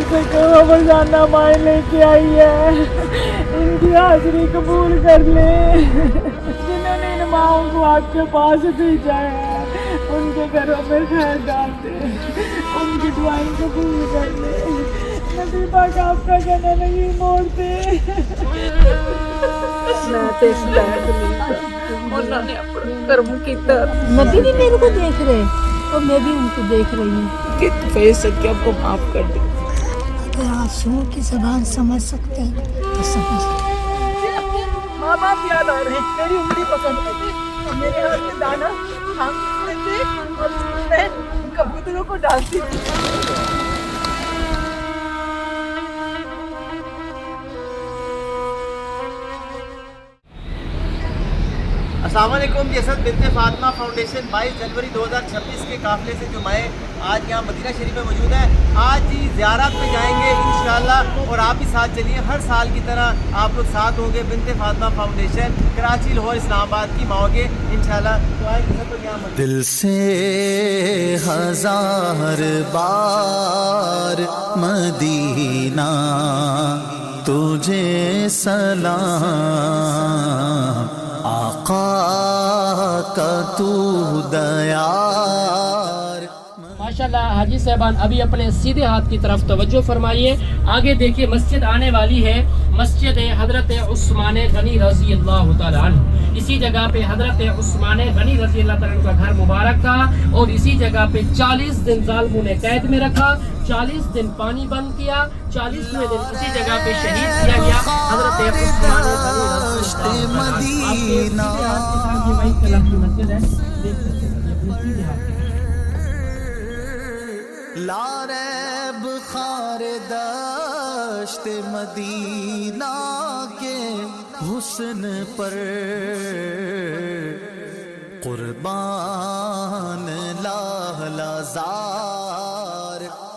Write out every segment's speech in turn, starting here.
से कहो बजाना माए लेके आई है, इनकी हाजिरी कबूल कर ले। जिन्होंने इन माओं को आपके पास भेजा है उनके घरों में खैर डाल दे, उनकी दुआएं कबूल कर ले। नबी पाक आपका कहना नहीं मोड़ते। मैं तो इस लायक नहीं, उन्होंने अपना कर्म किया। नबी भी मेरे को देख रहे और मैं भी उनको देख रही हूँ। कि फैसद के आपको माफ कर दे। अगर आंसुओं की जबान समझ सकते हैं तो समझ। माँ बाप याद आ रहे हैं, मेरी उंगली पकड़ लेते और मेरे हाथ में दाना थाम लेते और मैं कबूतरों को डालती थी। अस्सलाम वालेकुम। यसद बिन्ते फातिमा फाउंडेशन 22 जनवरी 2026 के काफ़िले से जुमाए आज यहाँ मदीना शरीफ में मौजूद है। आज ही ज़ियारत में जाएंगे इंशाअल्लाह और आप भी साथ चलिए। हर साल की तरह आप लोग साथ होंगे। बिन्ते फातिमा फाउंडेशन कराची, लाहौर, इस्लामाबाद की माओगे इंशाअल्लाह। तो आएंगे सब लोग यहाँ। दिल से हजार बार मदीना तुझे सलाम, आका का तू दयार। माशाल्लाह हाजी साहबान अभी अपने सीधे हाथ की तरफ तवज्जो फरमाइए। आगे देखिए मस्जिद आने वाली है, मस्जिद हज़रत उस्मान गनी रज़ी अल्लाह तआला अन्हु। इसी जगह पे हज़रत उस्मान गनी रज़ी अल्लाह तआला का घर मुबारक था और इसी जगह पे 40 दिन ज़ालिमों ने कैद में रखा, 40 दिन पानी बंद किया, 40वें दिन इसी जगह पे शहीद किया गया हज़रत उस्मान गनी रज़ी अल्लाह तआला अन्हु। मस्जिद है, देख सकते हैं अपने सीधे हाथ की। लारैब खार दश्त मदीना के हुस्न पर कुर्बान लाहलाजार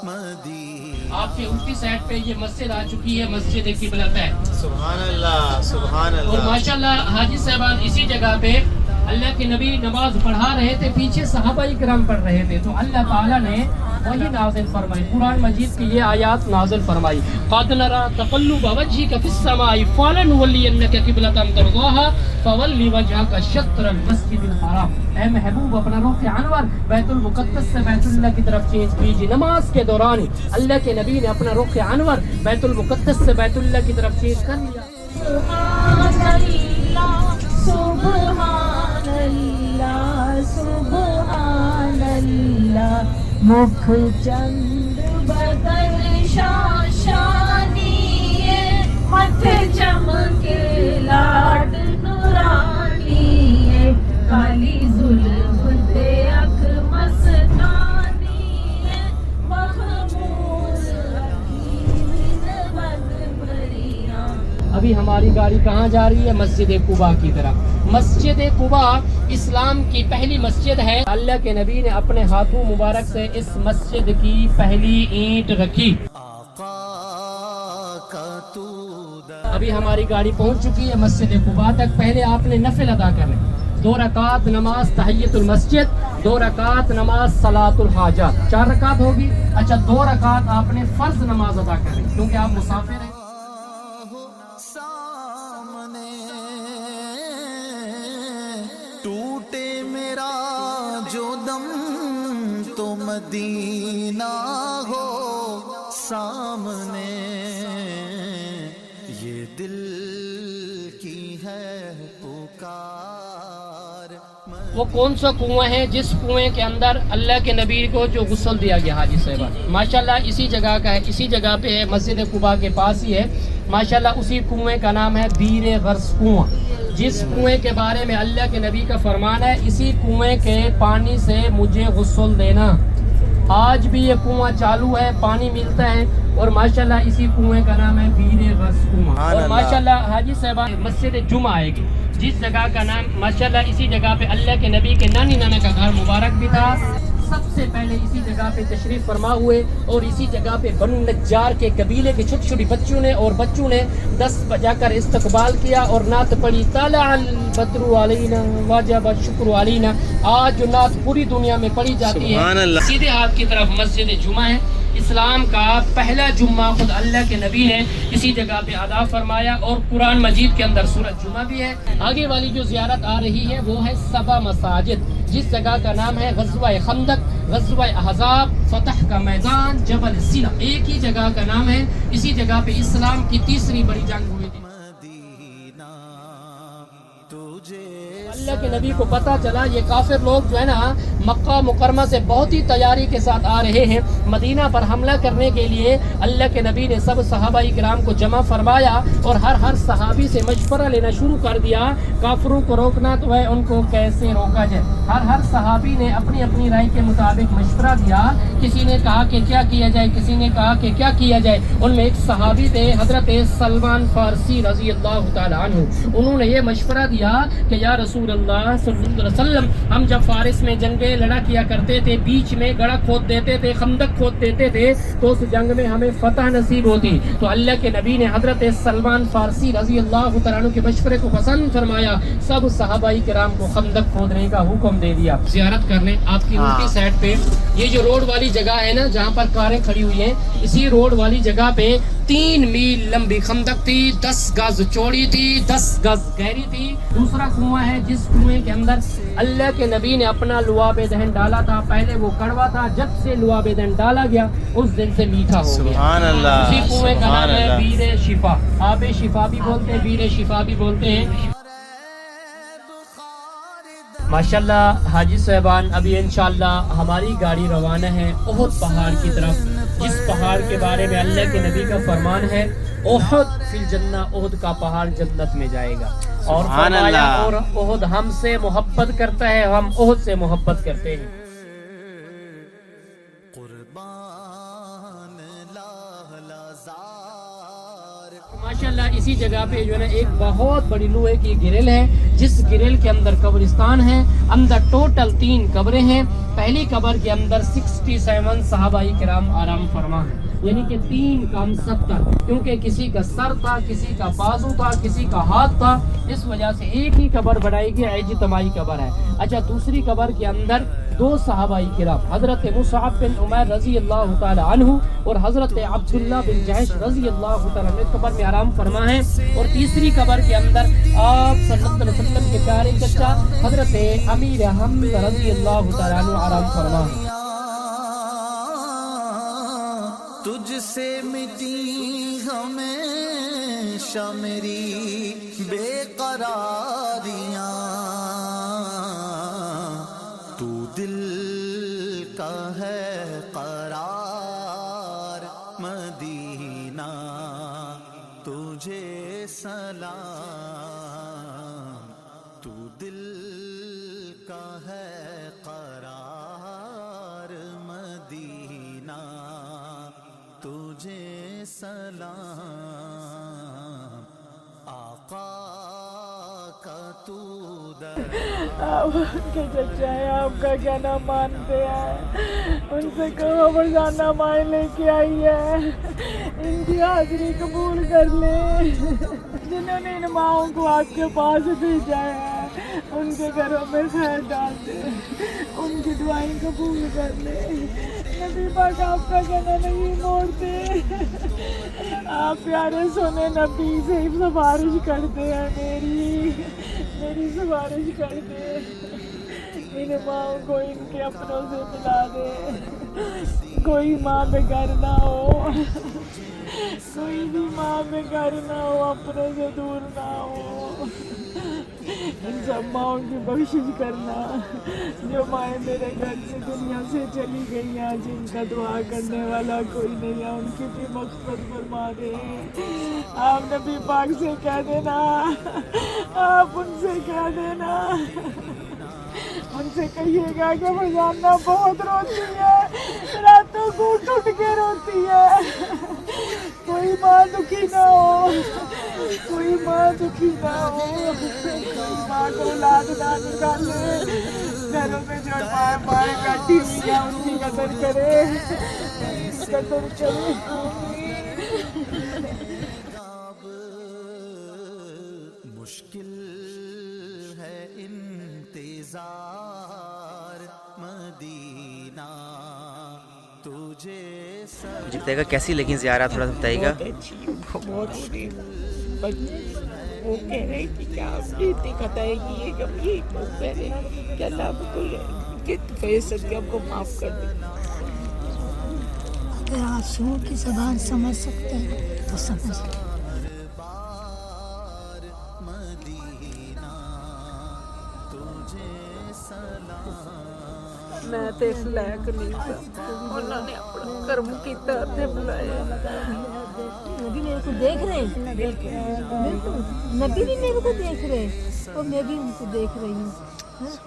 मदीना। आपके उल्टी साइड पे ये मस्जिद आ चुकी है, मस्जिद क़िबलत है। सुभान अल्लाह, सुभान और अल्लाह। माशाल्लाह हाजी साहबान इसी जगह पे अल्लाह के नबी नमाज पढ़ा रहे थे, पीछे सहाबा इकराम पढ़ रहे थे, तो अल्लाह ताला ने वही नाज़िल फरमाई, कुरान मजीद की ये आयत नाज़िल फरमाई। क़द नरा तक़ल्लुब वजहिका फ़िस समाई फ़लनुवल्लियन्नका क़िबलतन तर्ज़ाहा फ़वल्लि वजहका शत्रल मस्जिदिल हराम। ऐ महबूब अपना रुख़ अनवर बैतुल मुक़द्दस से बैतुल्लाह की तरफ चेंज कीजिए। नमाज के दौरान अल्लाह के नबी ने अपना रुख़ अनवर बैतुल मुक़द्दस से बैतुल्लाह की तरफ चेंज कर लिया। मुख चंद्र बदल शाशानी, मथे चमके लाड नूरानी, काली जुल्फ दे अख मस्तानी, महमूद हकीम बदबरिया। अभी हमारी गाड़ी कहाँ जा रही है? मस्जिद कुबा की तरफ। मस्जिद कुबा इस्लाम की पहली मस्जिद है। अल्लाह के नबी ने अपने हाथों मुबारक से इस मस्जिद की पहली ईंट रखी। अभी हमारी गाड़ी पहुंच चुकी है मस्जिद कुबा तक। पहले आपने नफिल अदा करने, 2 रकात नमाज तहियतुल मस्जिद, 2 रकात नमाज सलातुल हाजात, 4 रकात होगी। अच्छा 2 रकात आपने फर्ज नमाज अदा करनी क्योंकि आप मुसाफिर हैं। टूटे मेरा जो दम तो मदीना हो सामने, ये दिल की है पुकार। वो कौन सा कुआं है जिस कुएं के अंदर अल्लाह के नबी को जो गुस्ल दिया गया हाजी साहब माशाल्लाह इसी जगह का है, इसी जगह पे है, मस्जिद कुबा के पास ही है माशाल्लाह। उसी कुएं का नाम है बीर गर्स कुआं। जिस कुएं के बारे में अल्लाह के नबी का फरमान है, इसी कुएं के पानी से मुझे गुस्ल देना। आज भी ये कुआं चालू है, पानी मिलता है और माशाल्लाह इसी कुएं का नाम है बीर गर्स कुआं। और माशाल्लाह हाजी साहब मस्जिद जुमा आएगी जिस जगह का नाम माशाल्लाह इसी जगह पे अल्लाह के नबी के नानी नाना का घर मुबारक भी था। सबसे पहले इसी जगह पे तशरीफ फरमा हुए और इसी जगह पे बनु नज्जार के कबीले के छोटी छोटी बच्चों ने 10 बजाकर इस्तकबाल किया और नात पढ़ी ताला अल बद्रु अलैना वाजब शुक्र अलैना। आज जो नात पूरी दुनिया में पढ़ी जाती है। सीधे हाथ की तरफ मस्जिद जुमा है, اسلام کا پہلا جمعہ خود اللہ کے نبی نے اسی جگہ پہ ادا فرمایا، اور قرآن مجید کے اندر سورۃ جمعہ بھی ہے۔ آگے والی جو زیارت آ رہی ہے وہ ہے 7 مساجد، جس جگہ کا نام ہے غزوہ خندق، غزوہ احزاب، فتح کا میدان، جبل سینا، ایک ہی جگہ کا نام ہے۔ اسی جگہ پہ اسلام کی تیسری بڑی جنگ ہوئی تھی۔ مدینہ تجھے اللہ کے نبی کو پتہ چلا یہ کافر لوگ جو ہے نا مکہ مکرمہ سے بہت ہی تیاری کے ساتھ آ رہے ہیں مدینہ پر حملہ کرنے کے لیے۔ اللہ کے نبی نے سب صحابہ کرام کو جمع فرمایا اور ہر صحابی سے مشورہ لینا شروع کر دیا، کافروں کو روکنا تو ہے، ان کو کیسے روکا جائے۔ ہر صحابی نے اپنی اپنی رائے کے مطابق مشورہ دیا، کسی نے کہا کہ کیا کیا جائے، کسی نے کہا کہ کیا کیا جائے۔ ان میں ایک صحابی تھے حضرت سلمان فارسی رضی اللہ تعالیٰ عنہ، انہوں نے یہ مشورہ دیا کہ یا رسول اللہ صلی اللہ علیہ وسلم، ہم جب فارس میں جنگیں لڑا کیا کرتے تھے، بیچ میں گڑھا کھود دیتے تھے، خندق کھود دیتے تھے، تو اس جنگ میں ہمیں فتح نصیب ہوتی۔ تو اللہ کے نبی نے حضرت سلمان فارسی رضی اللہ تعالیٰ عنہ کے مشورے کو پسند فرمایا، سب صحابہ کرام کو خندق کھودنے کا حکم دے دیا۔ زیارت کرنے آپ کی الٹی سائڈ پہ یہ جو روڈ والی جگہ ہے نا جہاں پر کاریں کھڑی ہوئی ہیں، اسی روڈ والی جگہ پہ 3 میل لمبی خندق تھی، 10 گز چوڑی تھی، 10 گز گہری تھی۔ دوسرا کنواں ہے جس کنویں کے اندر اللہ کے نبی نے اپنا لعاب دہن ڈالا تھا، پہلے وہ کڑوا تھا، جب سے لعاب دہن ڈالا گیا اس دن سے میٹھا ہو گیا۔ سبحان اللہ، اسی کنویں کا سبحان نام ہے اللہ۔ بیر شفا، آب شفا بھی بولتے ہیں، بیر شفا بھی بولتے ہیں۔ ماشاءاللہ حاجی صاحبان، ابھی انشاءاللہ ہماری گاڑی روانہ ہے احد پہاڑ کی طرف، جس پہاڑ کے بارے میں اللہ کے نبی کا فرمان ہے احد فی الجنہ، احد کا پہاڑ جنت میں جائے گا، اور سبحان فرمایا اللہ۔ اور احد ہم سے محبت کرتا ہے، ہم احد سے محبت کرتے ہیں۔ قربان لازار ماشاءاللہ اسی جگہ پہ جو ہے نا ایک بہت بڑی لوہے کی گرل ہے، جس گرل کے اندر قبرستان ہے، اندر ٹوٹل 3 قبریں ہیں۔ پہلی قبر کے اندر 67 صحابہ کرام آرام فرما ہیں، یعنی کہ 3 کام 70، کیونکہ کسی کا سر تھا، کسی کا بازو تھا، کسی کا ہاتھ تھا، اس وجہ سے ایک ہی قبر بنائی گئی، اجتماعی قبر ہے۔ اچھا، دوسری قبر کے اندر 2 صحابہ کرام حضرت مصعب بن عمیر رضی اللہ تعالی عنہ اور حضرت عبداللہ بن جحش رضی اللہ تعالی عنہ قبر میں آرام فرما ہے، اور تیسری قبر کے اندر آپ صلی اللہ علیہ وسلم کے پیارے چچا حضرت امیر حمد رضی اللہ تعالی عنہ آرام فرما ہے۔ تجھ سے مٹی ہمیشہ میری بے قراریاں، تو دل کا ہے قرار مدینہ، تجھے سلام، تو دل کا ہے قرار مدینہ، تجھے سلام، آقا کا تو در آپ کے چچا ہیں، آپ کا کیا نام مانتے ہیں، ان سے کہو مرزانہ مائیں لے کے آئی ہے، ان کی حاضری قبول کر لیں، جنہوں نے ان ماؤں کو آپ کے پاس بھیجا ہے ان کے گھروں میں خیر ڈال دے، ان کی دعائیں قبول کر لے۔ نبی پاک آپ کا کہنا نہیں موڑتے، آپ پیارے سونے نبی سے سفارش کرتے ہیں، میری سفارش کر دے، ان ماؤں کو ان کے اپنوں سے ملا دے، کوئی ماں بے گھر نہ ہو، کوئی بھی ماں بے گھر نہ ہو، اپنوں سے دور نہ ہو، ان سب ماؤں کی بخشش کرنا جو مائیں میرے گھر سے دنیا سے چلی گئی ہیں، جن کا دعا کرنے والا کوئی نہیں ہے، ان کی بھی مغفرت فرما دے۔ آپ نبی پاک سے کہہ دینا، آپ ان سے کہہ دینا، ان سے کہیے گا کہ مرزانہ بہت روتی ہے، راتوں کو اٹھ کے روتی ہے، کوئی ماں دکھی نہ ہو، کوئی ماں دکھی نہ ہو، کوئی ماں کو اولاد نہ نکالے، گھروں میں جو مائیں بیٹھی ہوئی ہیں ان کی قدر کرے، قدر کرے۔ مشکل ہے انتظار مدینہ، تجھے मुझे बताइएगा कैसी लगी ज़ियारत, थोड़ा सा बताइएगा। बहुत अच्छी, बहुत अच्छी। बच्चे वो कह रहे कि क्या आपकी इतनी खताएं की है, कब ये वो कह रहे कि अल्लाह आपको फैसद के आपको माफ़ कर दे। अगर आंसुओं की ज़बान समझ सकते हैं तो समझ लें। मैं तो इस लायक नहीं था, उन्होंने अपना कर्म किया ते बुलाया। नबी मेरे को देख रहे हैं, बिल्कुल नबी भी मेरे को देख रहे हैं और मैं भी उनको देख रही हूँ।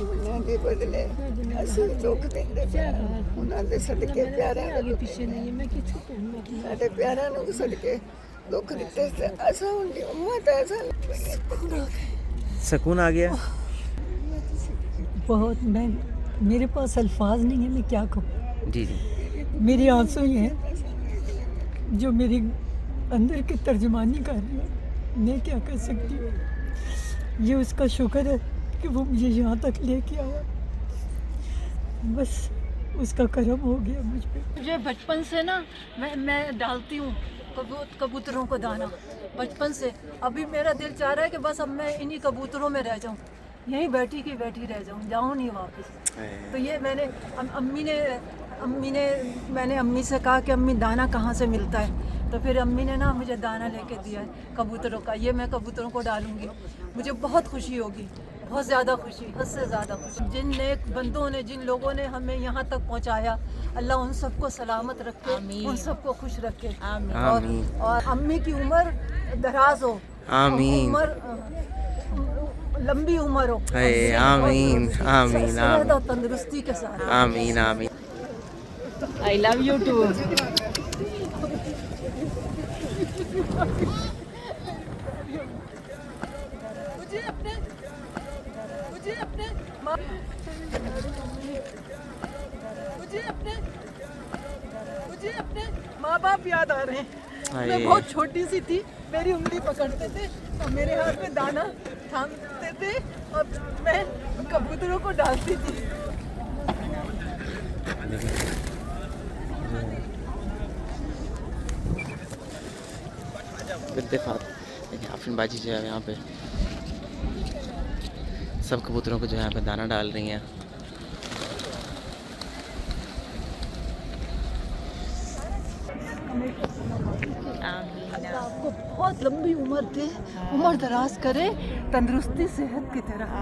ਉਹਨਾਂ ਦੇ ਬਦਲੇ ਅਸੀਂ ਦੁੱਖ ਦਿੰਦੇ ਪਏ, ਉਹਨਾਂ ਦੇ ਸਦਕੇ ਪਿਆਰਿਆਂ ਨੂੰ ਪਿੱਛੇ ਨਹੀਂ ਮੈਂ ਕਿੱਥੇ ਪਹੁੰਚਣਾ, ਸਾਡੇ ਪਿਆਰਿਆਂ ਨੂੰ ਸਦਕੇ ਦੁੱਖ ਦਿੱਤੇ ਤੇ ਅਸਾਂ ਹੁੰਦੀ ਉਮਤ ਐਸਾ सुकून आ गया। बहुत मैं मेरे पास अल्फाज नहीं है, मैं क्या कहूँ। जी जी। मेरे आंसू ही हैं जो मेरी अंदर की तर्जुमानी कर रही है। मैं क्या कर सकती हूँ, ये उसका शुक्र है कि वो मुझे यहाँ तक लेके आया, बस उसका करम हो गया मुझ पे। मुझे बचपन से ना मैं डालती हूँ कबूतरों को दाना, बचपन से। अभी मेरा दिल चाह रहा है कि बस अब मैं इन्हीं कबूतरों में रह जाऊँ, यहीं बैठी की बैठी रह जाऊँ, जाऊँ नहीं वापस। तो ये मैंने मैंने अम्मी से कहा कि अम्मी दाना कहाँ से मिलता है, तो फिर अम्मी ने ना मुझे दाना लेके दिया है कबूतरों का, ये मैं कबूतरों को डालूंगी, मुझे बहुत खुशी होगी, बहुत ज़्यादा खुशी, हद से ज़्यादा खुशी। जिन नेक बंदों ने, जिन लोगों ने हमें यहाँ तक पहुँचाया, अल्लाह उन सबको सलामत रखे, उन सबको खुश रखे। और अम्मी की उम्र दराज हो, आमीन। लंबी उम्र हो, आमीन आमीन सेहत और तंदुरुस्ती के साथ। आमीन आमीन। I love you too. मुझे अपने माँ बाप याद आ रहे हैं। मैं बहुत छोटी सी थी, मेरी उंगली पकड़ते थे और मेरे हाथ में दाना थामते थे और मैं कबूतरों को डालती थी। आफरीन बाजी जो है यहाँ पे सब कबूतरों को जो है यहाँ पे दाना डाल रही हैं। आपको बहुत लंबी उम्र दे, उम्र दराज करे, तंदुरुस्ती सेहत की तरह।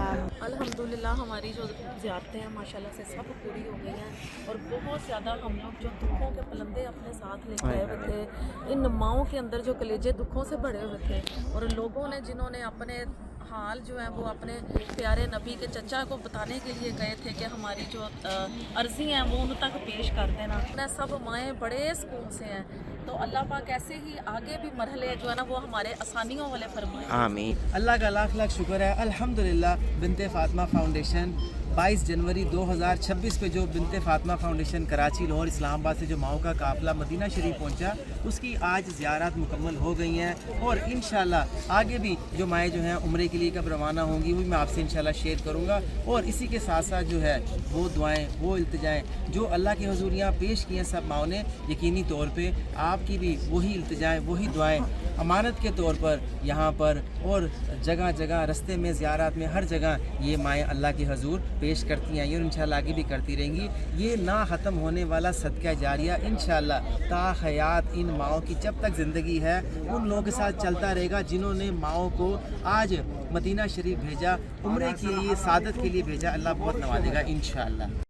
अल्हम्दुलिल्लाह हमारी जो ज़ियारतें हैं माशाल्लाह से सब पूरी हो गई हैं और बहुत ज़्यादा हम लोग जो दुखों के पलंदे अपने साथ लेके आए हुए थे, इन माओं के अंदर जो कलेजे दुखों से भरे हुए थे, और लोगों ने जिन्होंने अपने हाल जो है वो अपने प्यारे नबी के चचा को बताने के लिए गए थे कि हमारी जो अर्ज़ी हैं वो उन तक पेश कर देना, न सब माएँ बड़े सुकून से हैं। तो अल्लाह पाक ऐसे ही आगे भी मरहले जो है ना वो हमारे आसानियों वाले फरमाए। आमीन। अल्लाह का लाख लाख शुक्र है, अल्हम्दुलिल्लाह। बिनते फातिमा फाउंडेशन 22 जनवरी 2026 पे जो बिनते फातिमा फाउंडेशन कराची, लाहौर, इस्लामाबाद से जो माओ का काफ़िला मदीना शरीफ पहुंचा, उसकी आज ज़ियारत मुकम्मल हो गई हैं और इंशाल्लाह आगे भी जो माएँ जो हैं उम्रे के लिए कब रवाना होंगी वो भी मैं आपसे इंशाल्लाह शेयर करूँगा। और इसी के साथ साथ जो है वो दुआएँ, वो इल्तिजाएँ जो अल्लाह के हुज़ूर यहाँ पेश की हैं सब माओ ने, यकीनी तौर पर आपकी भी वही इल्तिजाएँ, वही दुआएँ अमानत के तौर पर यहाँ पर और जगह जगह रस्ते में, ज़ियारत में, हर जगह ये माएँ अल्लाह के हुज़ूर पेश करती हैं और इंशाल्लाह आगे भी करती रहेंगी। ये ना ख़त्म होने वाला सदका जारिया इंशाल्लाह ता हयात इन माओं की जब तक ज़िंदगी है उन लोगों के साथ चलता रहेगा जिन्होंने माओं को आज मदीना शरीफ भेजा, उम्रे के लिए, सादत के लिए भेजा। अल्लाह बहुत नवाजेगा इंशाल्लाह।